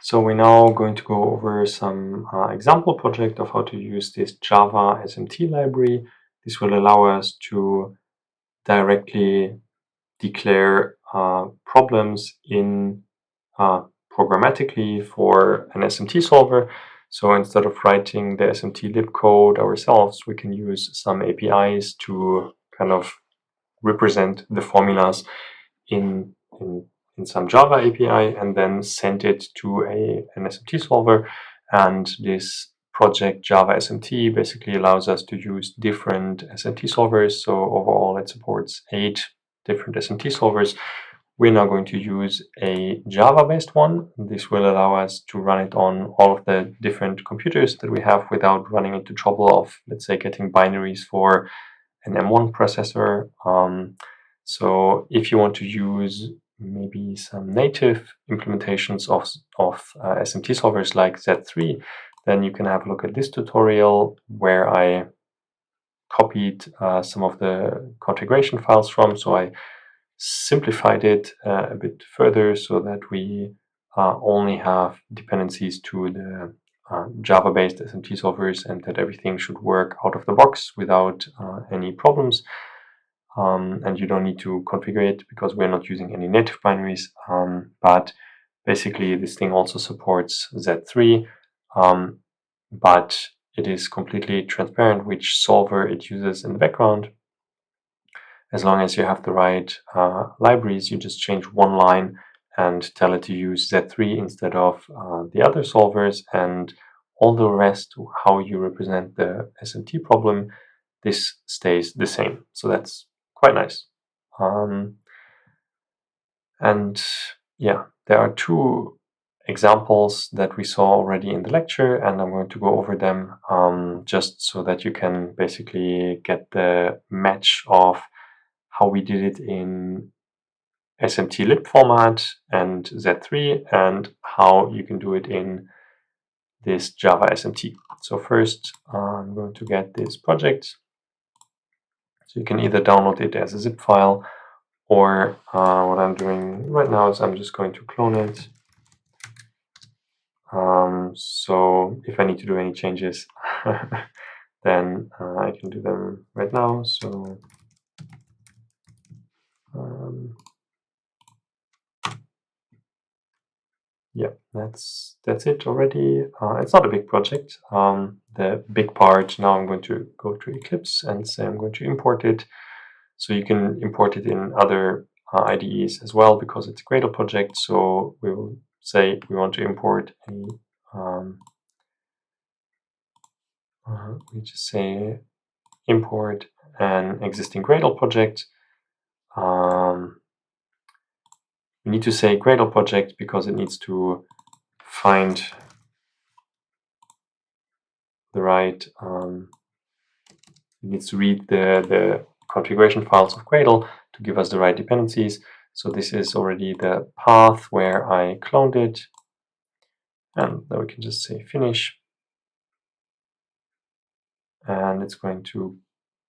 So we're now going to go over some example project of how to use this JavaSMT library. This will allow us to directly declare problems in programmatically for an SMT solver. So instead of writing the SMT lib code ourselves, we can use some APIs to kind of represent the formulas in some Java API and then send it to an SMT solver. And this project JavaSMT basically allows us to use different SMT solvers. So overall, it supports 8 different SMT solvers. We're now going to use a Java-based one. This will allow us to run it on all of the different computers that we have without running into trouble of, let's say, getting binaries for an M1 processor. So if you want to use maybe some native implementations of SMT solvers like Z3, then you can have a look at this tutorial where I copied some of the configuration files from. So I simplified it a bit further so that we only have dependencies to the Java-based SMT solvers and that everything should work out of the box without any problems. And you don't need to configure it because we're not using any native binaries. But basically, this thing also supports Z3, but it is completely transparent which solver it uses in the background. As long as you have the right libraries, you just change one line and tell it to use Z3 instead of the other solvers, and all the rest, how you represent the SMT problem, this stays the same. So that's quite nice. And yeah, there are 2 examples that we saw already in the lecture, and I'm going to go over them just so that you can basically get the match of how we did it in SMT lib format and Z3 and how you can do it in this Java SMT. So first, I'm going to get this project. So you can either download it as a zip file, or what I'm doing right now is I'm just going to clone it. So if I need to do any changes, then I can do them right now. So yeah, that's it already. It's not a big project. The big part, now I'm going to go to Eclipse and say I'm going to import it. So you can import it in other IDEs as well because it's a Gradle project. So we will say we want to import we just say import an existing Gradle project. We need to say Gradle project because it needs to find the right, it needs to read the configuration files of Gradle to give us the right dependencies. So this is already the path where I cloned it. And then we can just say finish. And it's going to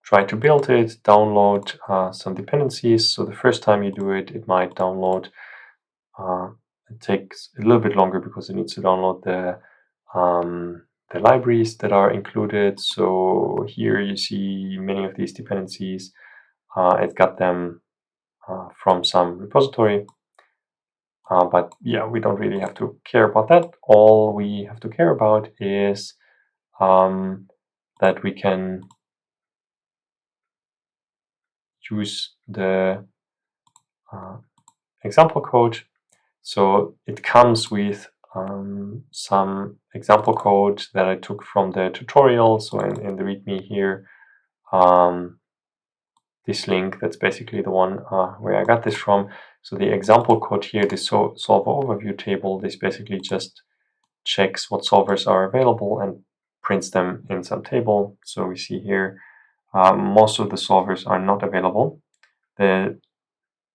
try to build it, download some dependencies. So the first time you do it, it might download. It takes a little bit longer because it needs to download the libraries that are included. So here you see many of these dependencies. It got them from some repository. But yeah, we don't really have to care about that. All we have to care about is that we can use the example code. So it comes with some example code that I took from the tutorial. So in the README here, this link, that's basically the one where I got this from. So the example code here, the solver overview table, this basically just checks what solvers are available and prints them in some table. So we see here most of the solvers are not available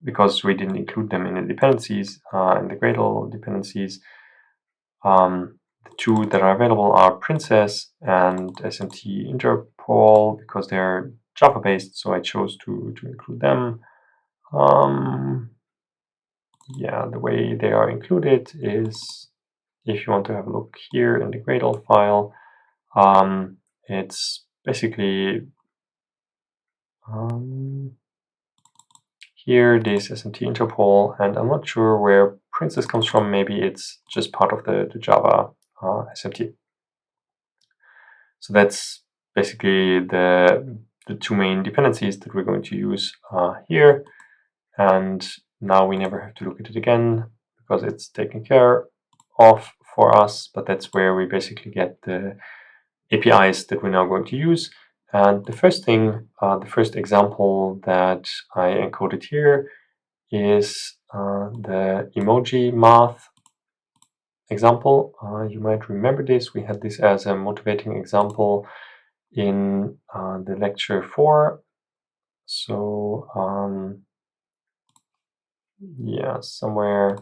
because we didn't include them in the dependencies, in the Gradle dependencies. The 2 that are available are Princess and SMT Interpol because they're Java based, so I chose to include them. Yeah, the way they are included is if you want to have a look here in the Gradle file, it's basically here this SMT interpol, and I'm not sure where princess comes from. Maybe it's just part of the Java SMT. So that's basically the two main dependencies that we're going to use here. And now we never have to look at it again because it's taken care of for us. But that's where we basically get the APIs that we're now going to use. And the first thing, the first example that I encoded here is the emoji math example. You might remember this. We had this as a motivating example in the lecture 4. So yeah, somewhere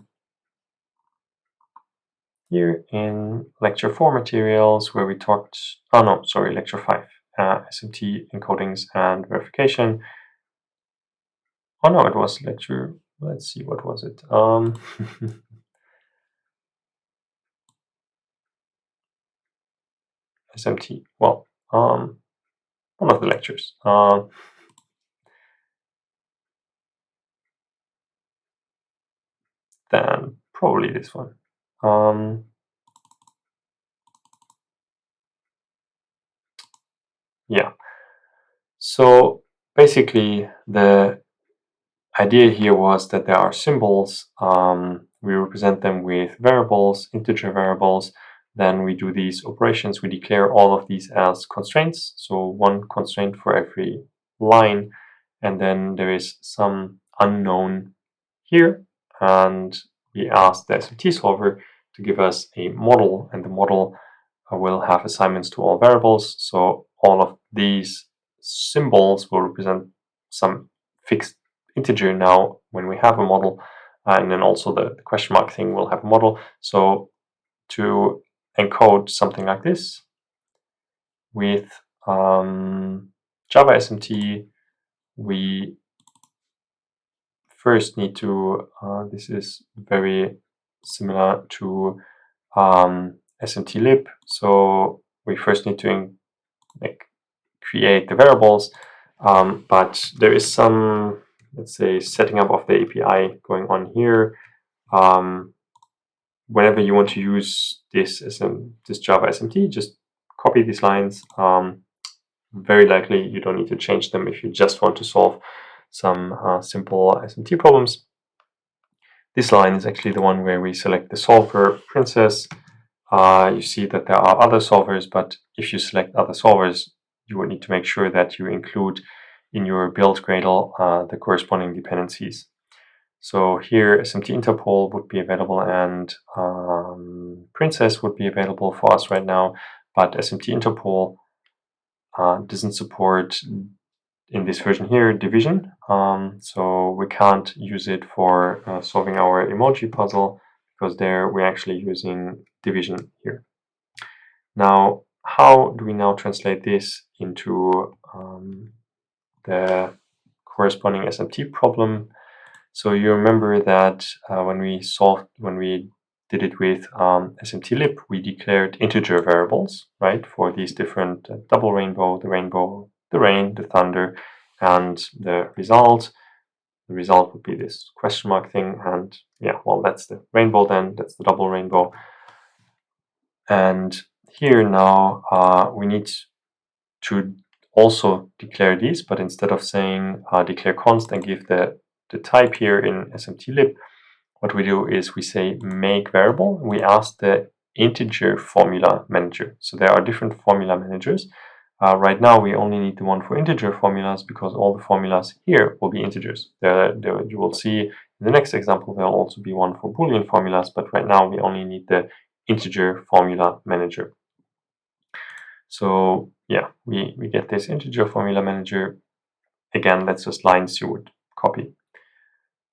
here in lecture 4 materials where we talked, oh no, sorry, lecture 5, SMT encodings and verification. Oh no, it was lecture, let's see, what was it? SMT, well, one of the lectures. Then probably this one. Yeah. So basically, the idea here was that there are symbols. We represent them with variables, integer variables. Then we do these operations. We declare all of these as constraints. So one constraint for every line. And then there is some unknown here. And we ask the SMT solver to give us a model. And the model will have assignments to all variables. So all of these symbols will represent some fixed integer now when we have a model, and then also the question mark thing will have a model. So to encode something like this with Java SMT, we first need to, this is very similar to SMT lib. So we first need to create the variables, but there is some, let's say, setting up of the API going on here. Whenever you want to use this Java SMT, just copy these lines. Very likely you don't need to change them if you just want to solve some simple SMT problems. This line is actually the one where we select the solver, princess. You see that there are other solvers, but if you select other solvers, you would need to make sure that you include in your build Gradle the corresponding dependencies. So here SMT interpol would be available, and princess would be available for us right now, but SMT interpol doesn't support, in this version here, division. So we can't use it for solving our emoji puzzle, because there we're actually using division here. Now, how do we now translate this into the corresponding SMT problem? So you remember that when we did it with SMT lib, we declared integer variables, right, for these different double rainbow, the rain, the thunder, and the result. The result would be this question mark thing, and yeah, well, that's the rainbow then, that's the double rainbow. And here now we need to also declare these, but instead of saying declare const and give the type here in SMT lib, what we do is we say make variable. We ask the integer formula manager. So there are different formula managers. Right now we only need the one for integer formulas because all the formulas here will be integers. You will see in the next example there will also be one for Boolean formulas, but right now we only need the integer formula manager. So yeah, we get this integer formula manager. Again, that's just lines you would copy.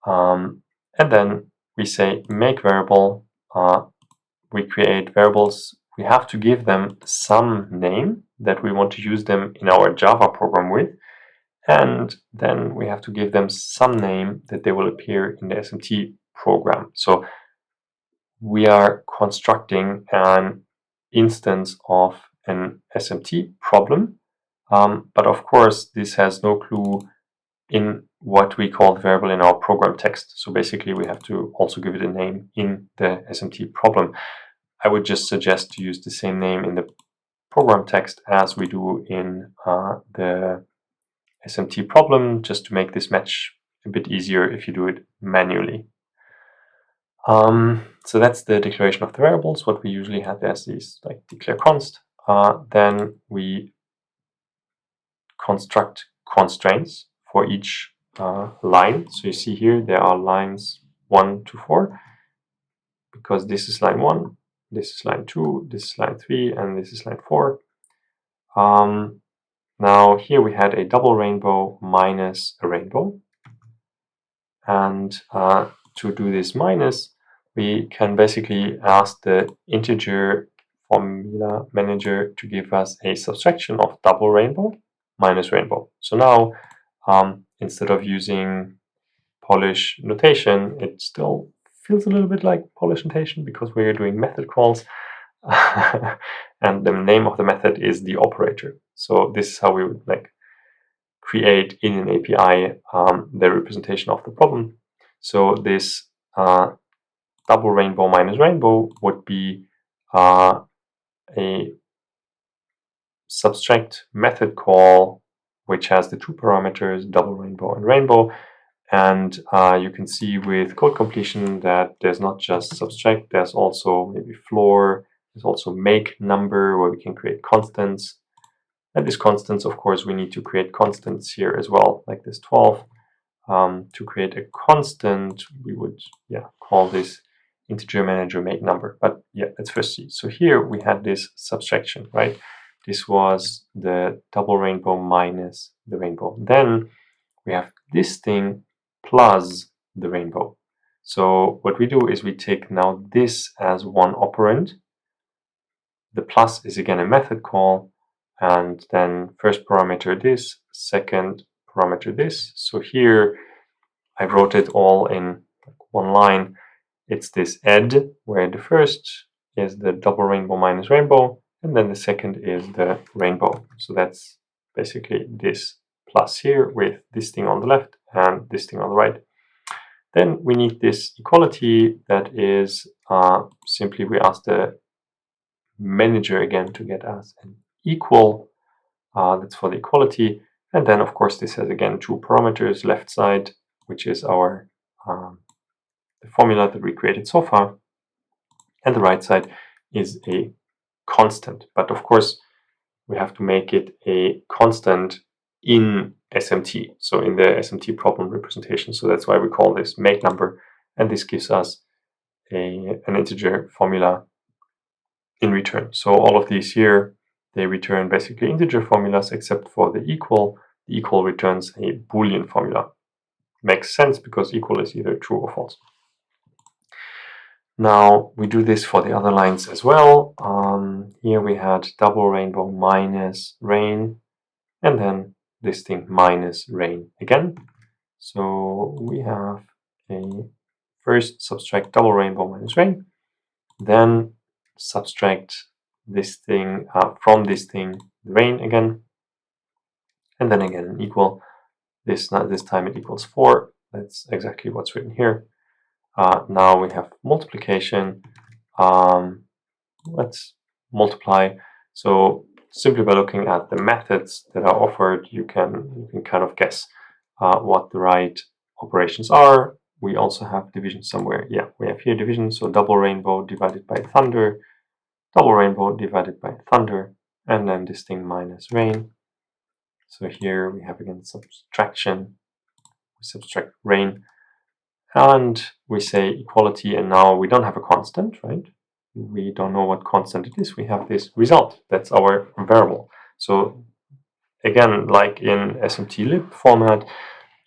And then we say make variable. We create variables. We have to give them some name that we want to use them in our Java program with. And then we have to give them some name that they will appear in the SMT program. So we are constructing an instance of an SMT problem. But of course, this has no clue in what we call the variable in our program text. So basically, we have to also give it a name in the SMT problem. I would just suggest to use the same name in the program text as we do in the SMT problem, just to make this match a bit easier if you do it manually. So that's the declaration of the variables. What we usually have as these like declare const. Then we construct constraints for each line. So you see here there are lines 1 to 4, because this is line 1, this is line 2, this is line 3, and this is line 4. Now here we had a double rainbow minus a rainbow, and to do this minus, we can basically ask the integer formula manager to give us a subtraction of double rainbow minus rainbow. So now instead of using Polish notation, it still feels a little bit like Polish notation because we're doing method calls. And the name of the method is the operator. So this is how we would like create in an API the representation of the problem. So this double rainbow minus rainbow would be a subtract method call which has the two parameters double rainbow and rainbow. And you can see with code completion that there's not just subtract, there's also maybe floor, there's also make number where we can create constants. And these constants, of course, we need to create constants here as well, like this 12. To create a constant, we would call this integer manager make number. But let's first see. So here we had this subtraction, right? This was the double rainbow minus the rainbow. Then we have this thing plus the rainbow. So what we do is we take now this as one operand. The plus is again a method call, and then first parameter this, second parameter this. So here I wrote it all in one line. It's this add, where the first is the double rainbow minus rainbow, and then the second is the rainbow. So that's basically this plus here with this thing on the left and this thing on the right. Then we need this equality that is simply we ask the manager again to get us an equal. That's for the equality. And then, of course, this has again two parameters, left side, which is our the formula that we created so far, and the right side is a constant. But of course, we have to make it a constant in SMT, so in the SMT problem representation. So that's why we call this make number, and this gives us an integer formula in return. So all of these here, they return basically integer formulas except for the equal. The equal returns a Boolean formula. Makes sense because equal is either true or false. Now we do this for the other lines as well. Here we had double rainbow minus rain, and then this thing minus rain again. So we have a first subtract double rainbow minus rain, then subtract this thing from this thing, the rain again, and then again an equal. This time it equals 4. That's exactly what's written here. Now we have multiplication. Let's multiply. So simply by looking at the methods that are offered, you can kind of guess what the right operations are. We also have division somewhere. Yeah, we have here division. So double rainbow divided by thunder, double rainbow divided by thunder, and then this thing minus rain. So here we have again subtraction. We subtract rain, and we say equality, and now we don't have a constant, right? We don't know what constant it is. We have this result. That's our variable. So again, like in SMT-lib format,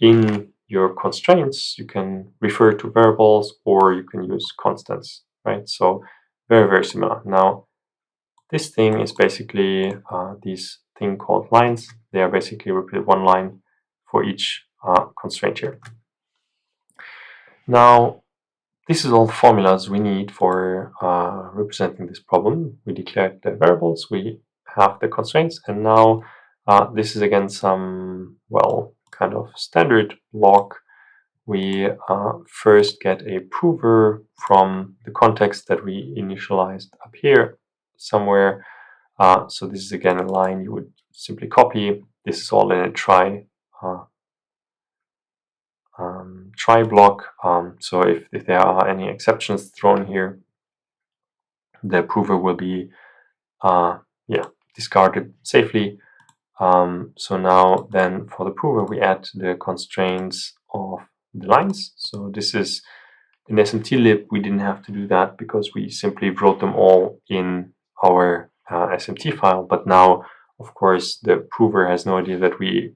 in your constraints, you can refer to variables or you can use constants, right? So very, very similar. Now, this thing is basically this thing called lines. They are basically repeated one line for each constraint here. Now, this is all the formulas we need for representing this problem. We declared the variables, we have the constraints, and now this is again some, well, kind of standard block. We first get a prover from the context that we initialized up here somewhere. So this is again a line you would simply copy. This is all in a try block. So if there are any exceptions thrown here, the prover will be discarded safely. So now then for the prover we add the constraints of the lines. So this is in SMT-lib we didn't have to do that because we simply wrote them all in our SMT file, but now of course the prover has no idea that we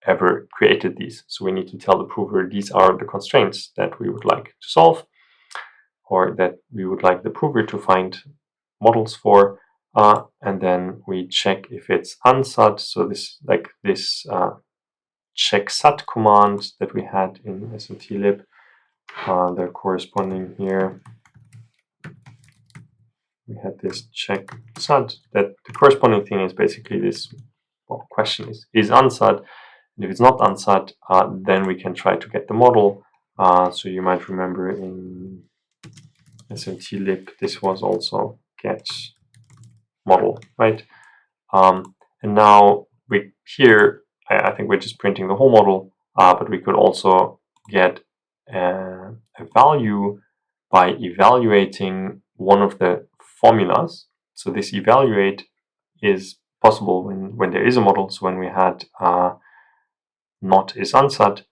ever created these. So we need to tell the prover these are the constraints that we would like to solve, or that we would like the prover to find models for, and then we check if it's unsat. So this check sat command that we had in SMT-lib, they're corresponding here. We had this check sat, that the corresponding thing is basically this, well, question is unsat, and if it's not unsat, then we can try to get the model. So you might remember in SMT-lib this was also get model, right? And now I think we're just printing the whole model, but we could also get a value by evaluating one of the formulas. So this evaluate is possible when there is a model. So when we had not is unsat,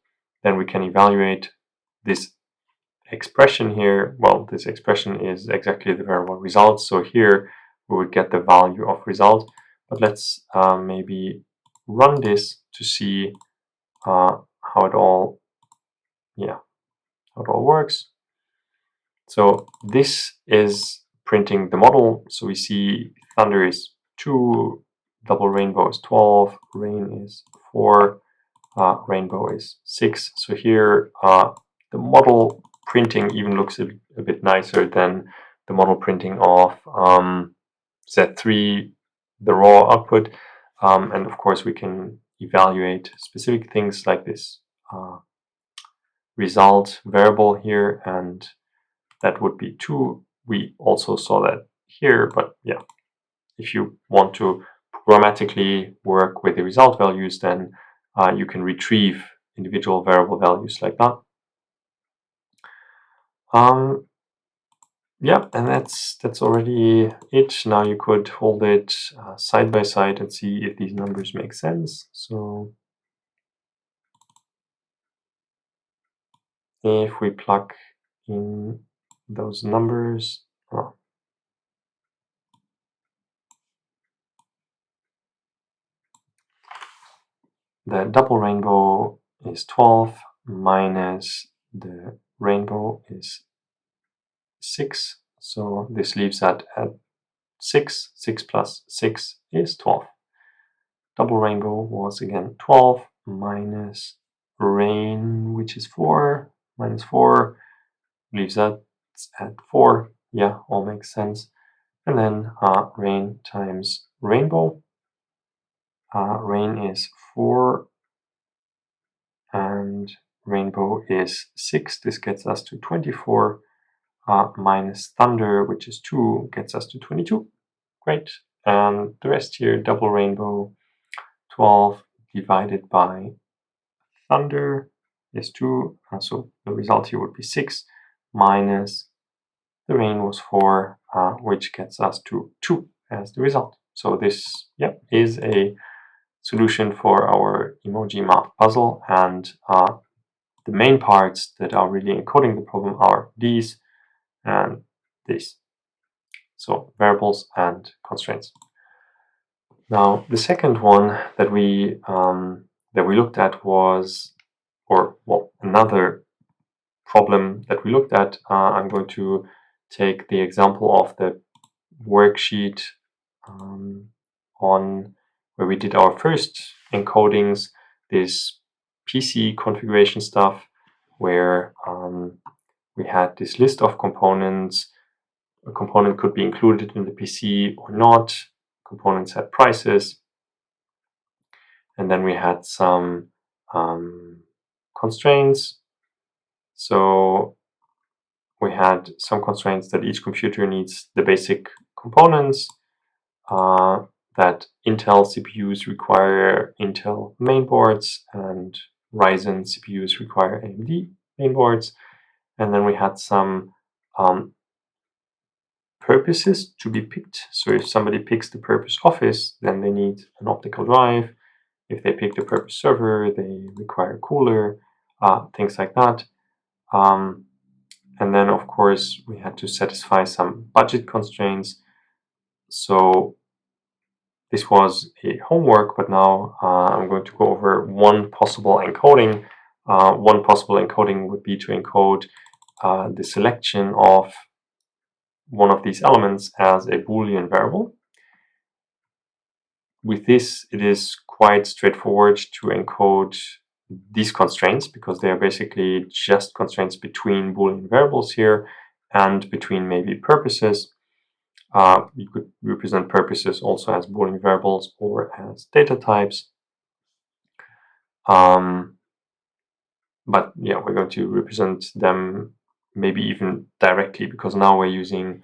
then we can evaluate this expression here. Well, this expression is exactly the variable result. So here we would get the value of result. But let's maybe run this to see how it all works. So this is printing the model. So we see thunder is 2, double rainbow is 12, rain is 4, rainbow is 6. So here the model printing even looks a bit nicer than the model printing of Z3, the raw output. And of course we can evaluate specific things like this result variable here, and that would be 2. We also saw that here, but yeah, if you want to programmatically work with the result values, then you can retrieve individual variable values like that. Yeah, and that's already it. Now you could hold it side by side and see if these numbers make sense. So if we plug in those numbers, the double rainbow is 12 minus the rainbow is 6. So this leaves that at 6. 6 plus 6 is 12. Double rainbow was again 12 minus rain, which is 4, minus 4, leaves that at 4. Yeah, all makes sense. And then rain times rainbow. Rain is 4 and rainbow is 6. This gets us to 24. Minus thunder, which is 2, gets us to 22. Great. And the rest here, double rainbow, 12 divided by thunder is 2. So the result here would be 6 minus the rain was 4, which gets us to 2 as the result. So this is a solution for our emoji math puzzle. And the main parts that are really encoding the problem are these and this. So variables and constraints. Now the second one that we looked at was, another problem that we looked at. I'm going to take the example of the worksheet on where we did our first encodings, this PC configuration stuff, where we had this list of components. A component could be included in the PC or not. Components had prices. And then we had some constraints. So we had some constraints that each computer needs the basic components, that Intel CPUs require Intel mainboards and Ryzen CPUs require AMD mainboards. And then we had some purposes to be picked. So if somebody picks the purpose office, then they need an optical drive. If they pick the purpose server, they require a cooler, things like that. And then, of course, we had to satisfy some budget constraints. So this was a homework, but now I'm going to go over one possible encoding. One possible encoding would be to encode the selection of one of these elements as a Boolean variable. With this, it is quite straightforward to encode these constraints because they are basically just constraints between Boolean variables here and between maybe purposes. You could represent purposes also as Boolean variables or as data types. But yeah, we're going to represent them maybe even directly because now we're using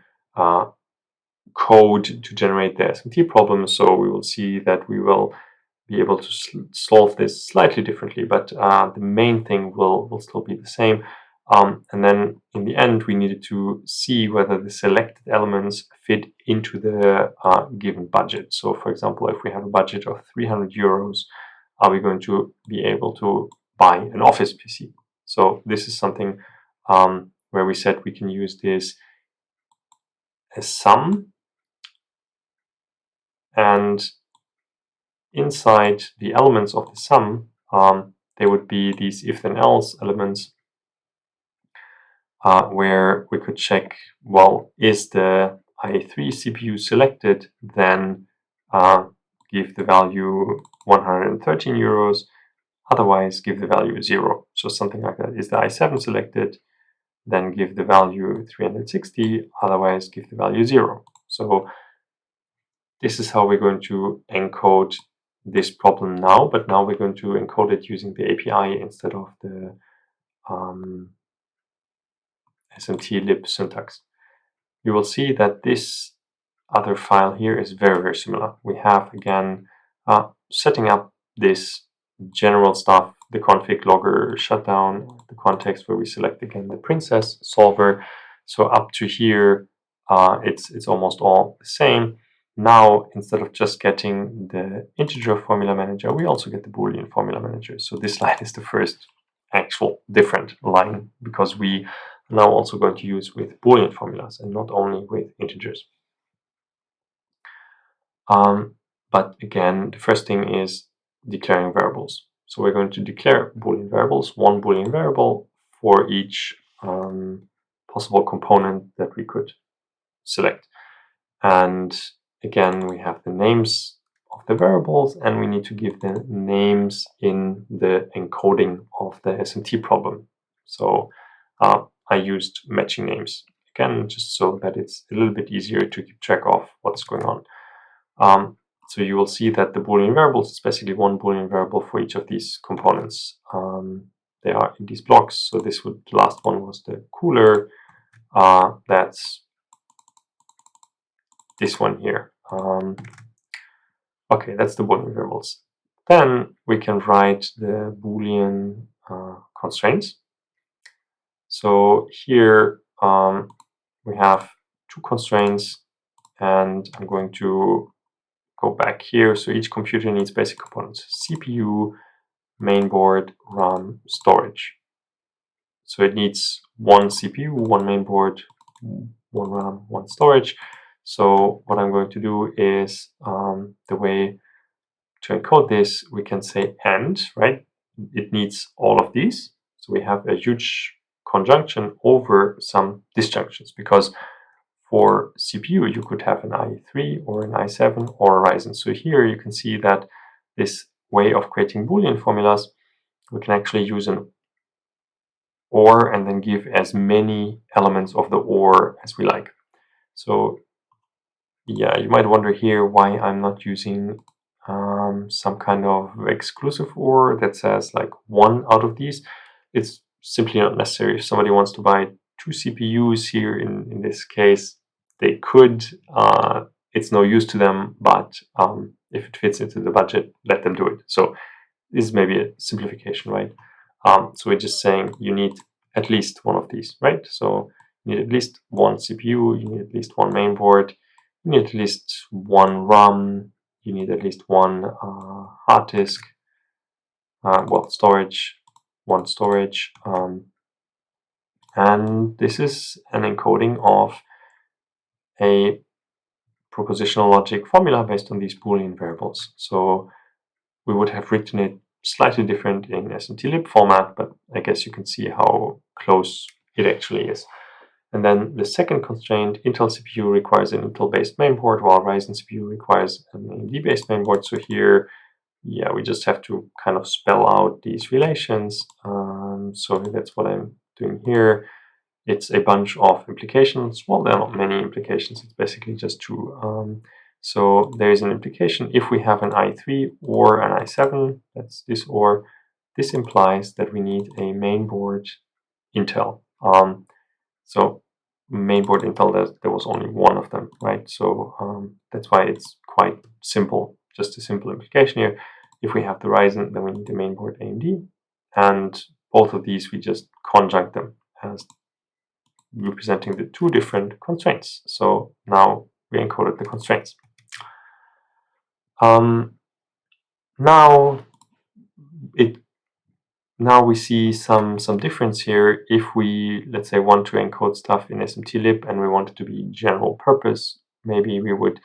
code to generate the SMT problem. So we will see that we will be able to solve this slightly differently, but the main thing will still be the same. And then in the end, we needed to see whether the selected elements fit into the given budget. So for example, if we have a budget of 300 euros, are we going to be able to buy an office PC? So this is something where we said we can use this as sum, and inside the elements of the sum, there would be these if-then-else elements where we could check, well, is the i3 CPU selected, then give the value 113 euros, otherwise give the value 0. So something like that. Is the i7 selected, then give the value 360, otherwise give the value 0. So this is how we're going to encode this problem now, but now we're going to encode it using the API instead of the SMT lib syntax. You will see that this other file here is very, very similar. We have, again, setting up this general stuff, the config logger shutdown, the context where we select, again, the princess solver. So up to here, it's almost all the same. Now, instead of just getting the integer formula manager, we also get the Boolean formula manager. So this line is the first actual different line because we are now also going to use with Boolean formulas and not only with integers. But again, the first thing is declaring variables. So we're going to declare Boolean variables, one Boolean variable for each possible component that we could select. And again, we have the names of the variables, and we need to give the names in the encoding of the SMT problem. So I used matching names, again, just so that it's a little bit easier to keep track of what's going on. So you will see that the Boolean variables is basically one Boolean variable for each of these components. They are in these blocks. So this would, the last one was the cooler. That's this one here. Okay, that's the Boolean variables. Then we can write the Boolean constraints. So here we have two constraints, and I'm going to go back here. So each computer needs basic components: CPU, mainboard, RAM, storage. So it needs one CPU, one mainboard, one RAM, one storage. So what I'm going to do is the way to encode this, we can say AND, right? It needs all of these. So we have a huge conjunction over some disjunctions, because for CPU, you could have an i3 or an i7 or a Ryzen. So here you can see that this way of creating Boolean formulas, we can actually use an or and then give as many elements of the or as we like. So yeah, you might wonder here why I'm not using some kind of exclusive or that says like one out of these. It's simply not necessary. If somebody wants to buy 2 CPUs here in this case, they could. It's no use to them, but if it fits into the budget, let them do it. So this is maybe a simplification, right? So we're just saying you need at least one of these, right? So you need at least one CPU, you need at least one mainboard, you need at least one RAM, you need at least one hard disk, well, storage, one storage, and this is an encoding of a propositional logic formula based on these Boolean variables. So we would have written it slightly different in SMT-lib format, but I guess you can see how close it actually is. And then the second constraint, Intel CPU requires an Intel-based mainboard, while Ryzen CPU requires an AMD-based mainboard. So here, yeah, we just have to kind of spell out these relations. So that's what I'm doing here. It's a bunch of implications. Well, there are not many implications. It's basically just two. So there is an implication if we have an i3 or an i7, that's this or, this implies that we need a mainboard Intel. So mainboard Intel, there was only one of them, right? So that's why it's quite simple, just a simple implication here. If we have the Ryzen, then we need the mainboard AMD, and both of these we just conjunct them as representing the two different constraints. So now we encoded the constraints. Now we see some difference here. If we, let's say, want to encode stuff in SMT-lib and we want it to be general purpose, maybe we would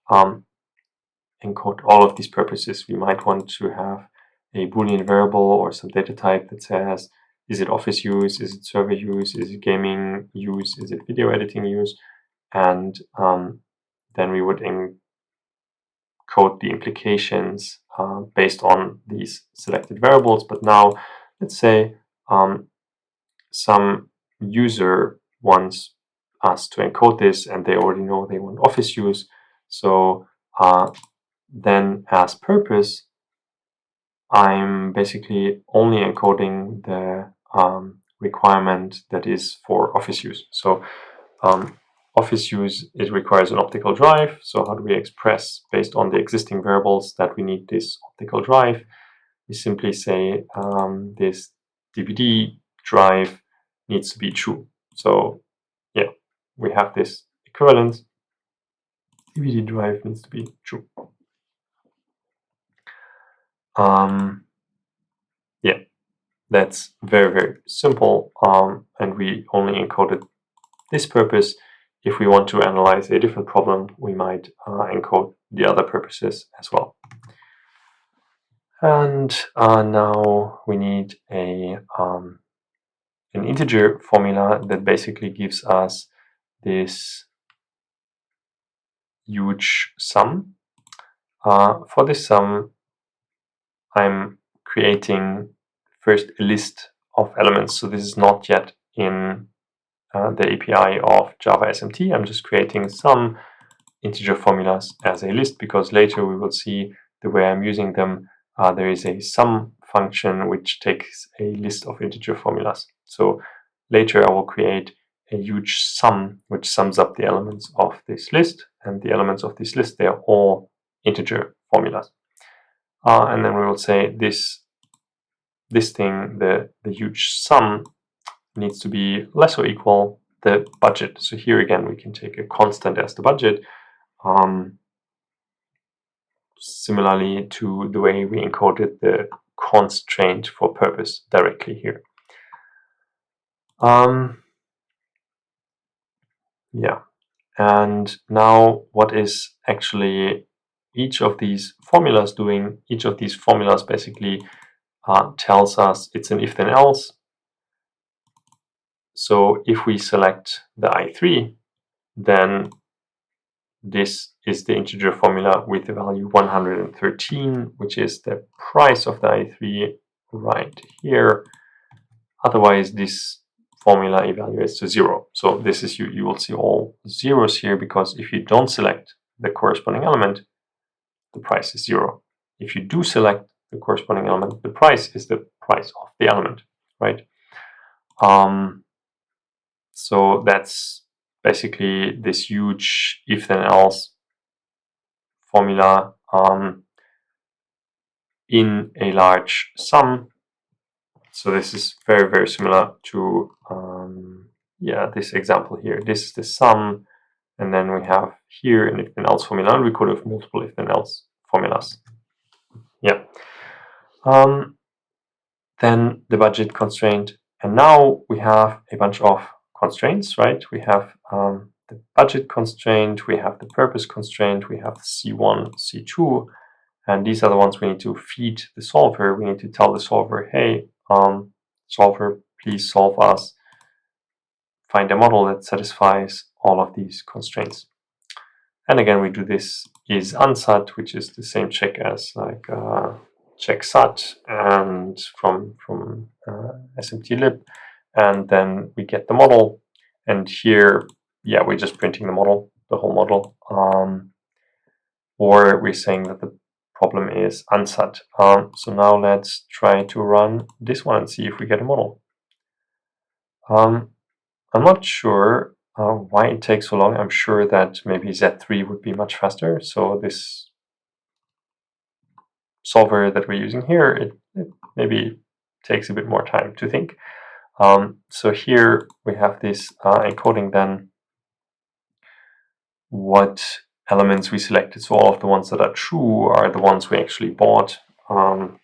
encode all of these purposes. We might want to have a Boolean variable or some data type that says, is it office use, is it server use, is it gaming use, is it video editing use? And then we would encode the implications based on these selected variables. But now, let's say some user wants us to encode this and they already know they want office use. So then as purpose, I'm basically only encoding the requirement that is for office use. So office use, it requires an optical drive. So how do we express based on the existing variables that we need this optical drive? We simply say this DVD drive needs to be true. So yeah, we have this equivalent. DVD drive needs to be true. Yeah, that's very, very simple. And we only encoded this purpose. If we want to analyze a different problem, we might encode the other purposes as well. And now we need an integer formula that basically gives us this huge sum. For this sum, I'm creating first a list of elements. So this is not yet in the API of JavaSMT. I'm just creating some integer formulas as a list, because later we will see the way I'm using them. There is a sum function which takes a list of integer formulas. So later I will create a huge sum which sums up the elements of this list, and the elements of this list, they are all integer formulas. And then we will say this thing, the huge sum, needs to be less or equal the budget. So here again we can take a constant as the budget, similarly to the way we encoded the constraint for purpose directly here. Yeah, and now what is actually each of these formulas doing? Each of these formulas basically tells us it's an if then else. So if we select the i3, then this is the integer formula with the value 113, which is the price of the i3 right here. Otherwise, this formula evaluates to 0. So this is you will see all zeros here, because if you don't select the corresponding element, the price is 0. If you do select the corresponding element, the price is the price of the element, right? So that's basically this huge if then else formula in a large sum. So this is very, very similar to this example here. This is the sum, and then we have here an if then else formula, and we could have multiple if then else formulas. Yeah. Then the budget constraint, and now we have a bunch of constraints, right? We have the budget constraint, we have the purpose constraint, we have C1, C2, and these are the ones we need to feed the solver. We need to tell the solver, hey, solver, please solve us, find a model that satisfies all of these constraints. And again, we do this is unsat, which is the same check as like check sat and from SMT-lib, and then we get the model. And here, yeah, we're just printing the model, the whole model, or we're saying that the problem is unsat. So now let's try to run this one and see if we get a model. I'm not sure why it takes so long. I'm sure that maybe Z3 would be much faster. So this solver that we're using here, it maybe takes a bit more time to think. So here we have this encoding then what elements we selected. So all of the ones that are true are the ones we actually bought. So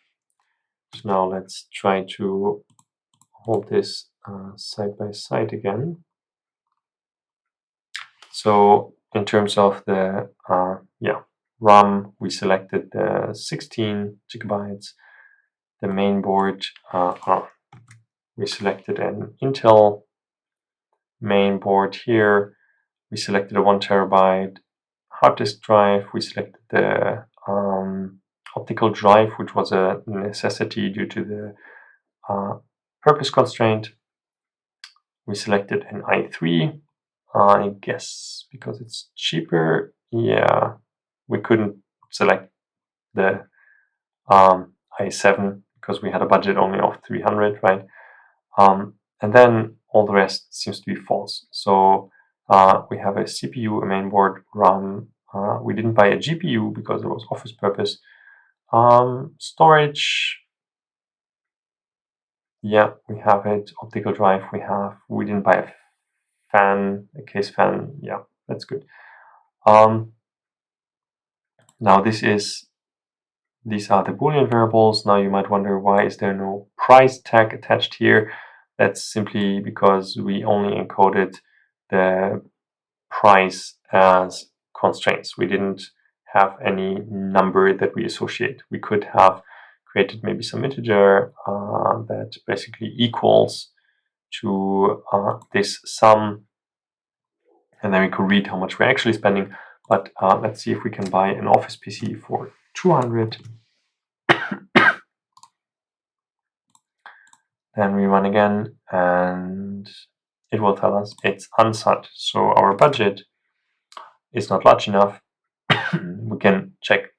now let's try to hold this side by side again. So in terms of the RAM, we selected the 16 gigabytes. The main board, we selected an Intel main board here. We selected a 1 terabyte hard disk drive. We selected the optical drive, which was a necessity due to the purpose constraint. We selected an i3, I guess because it's cheaper. Yeah, we couldn't select the i7 because we had a budget only of 300, right? And then all the rest seems to be false. So we have a CPU, a mainboard, RAM. We didn't buy a GPU because it was office purpose. Storage, yeah, we have it. Optical drive, we didn't buy a fan, a case fan. Yeah, that's good. Now these are the Boolean variables. Now you might wonder, why is there no price tag attached here? That's simply because we only encoded the price as constraints. We didn't have any number that we associate. We could have created maybe some integer that basically equals to this sum, and then we could read how much we're actually spending. But let's see if we can buy an office PC for 200. Then we run again, and it will tell us it's unsat. So our budget is not large enough. We can check.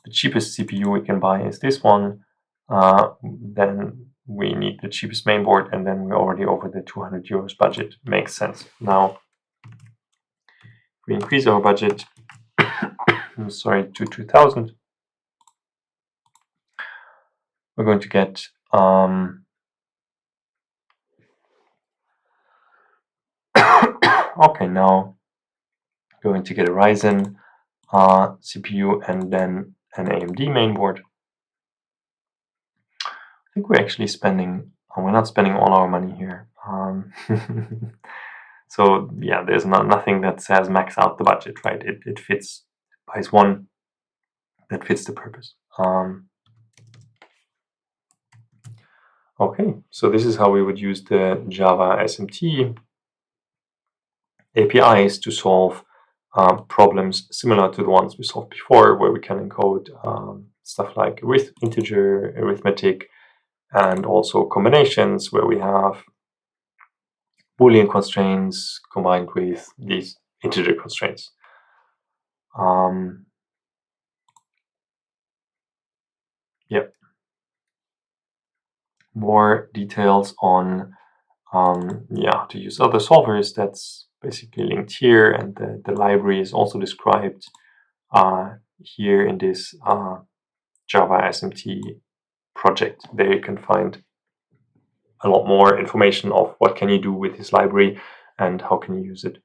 The cheapest CPU we can buy is this one. Then we need the cheapest mainboard, and then we're already over the 200 euros budget. Makes sense. Now, if we increase our budget, sorry, to 2000, we're going to get okay, now going to get a Ryzen CPU and then an AMD mainboard. I think we're actually spending, we're not spending all our money here. So yeah, there's nothing that says max out the budget, right? It fits, buys one that fits the purpose. Okay, so this is how we would use the JavaSMT APIs to solve problems similar to the ones we solved before, where we can encode stuff like integer, arithmetic, and also combinations where we have Boolean constraints combined with these integer constraints. Yep. More details on to use other solvers, that's basically linked here, and the library is also described here in this JavaSMT project. There you can find a lot more information of what can you do with this library and how can you use it.